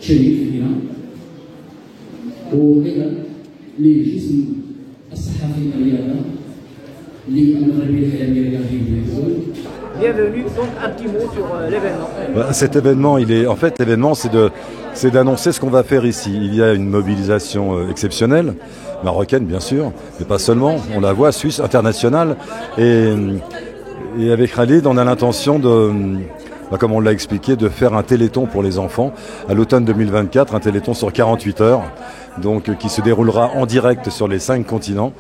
شريف هنا وأيضا لجسم الصحفي الرياضة للمغربية الإعلامية الرياضية بالميزون. Bienvenue, donc un petit mot sur l'événement. Cet événement, l'événement, c'est d'annoncer ce qu'on va faire ici. Il y a une mobilisation exceptionnelle, marocaine bien sûr, mais pas seulement. On la voit, suisse, internationale. Et avec Khalid, on a l'intention comme on l'a expliqué, de faire un téléthon pour les enfants à l'automne 2024, un téléthon sur 48 heures, donc qui se déroulera en direct sur les 5 continents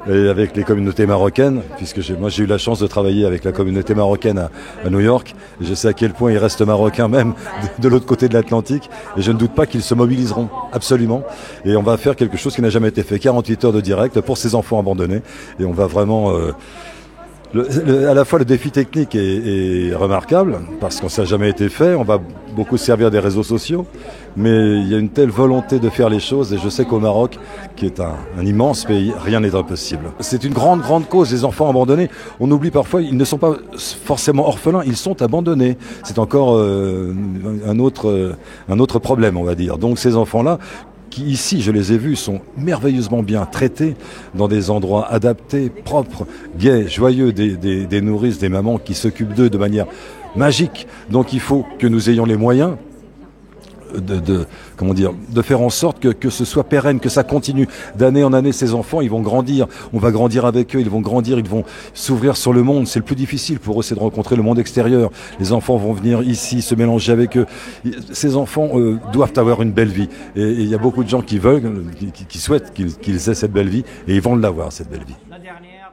et avec les communautés marocaines, puisque moi j'ai eu la chance de travailler avec la communauté marocaine à New York, et je sais à quel point ils restent marocains même de l'autre côté de l'Atlantique, et je ne doute pas qu'ils se mobiliseront absolument, et on va faire quelque chose qui n'a jamais été fait, 48 heures de direct pour ces enfants abandonnés, et on va vraiment... à la fois le défi technique est remarquable parce que ça n'a jamais été fait, on va beaucoup servir des réseaux sociaux, mais il y a une telle volonté de faire les choses et je sais qu'au Maroc, qui est un immense pays, rien n'est impossible. C'est une grande cause, les enfants abandonnés. On oublie parfois, ils ne sont pas forcément orphelins, ils sont abandonnés. C'est encore un autre problème, on va dire. Donc ces enfants-là, qui ici, je les ai vus, sont merveilleusement bien traités dans des endroits adaptés, propres, gais, joyeux, des nourrices, des mamans qui s'occupent d'eux de manière magique. Donc il faut que nous ayons les moyens de faire en sorte que ce soit pérenne, que ça continue. D'année en année, ces enfants, ils vont grandir. On va grandir avec eux, ils vont grandir, ils vont s'ouvrir sur le monde. C'est le plus difficile pour eux, c'est de rencontrer le monde extérieur. Les enfants vont venir ici, se mélanger avec eux. Ces enfants doivent avoir une belle vie. Et il y a beaucoup de gens qui veulent, qui souhaitent qu'ils aient cette belle vie, et ils vont l'avoir, cette belle vie. La dernière.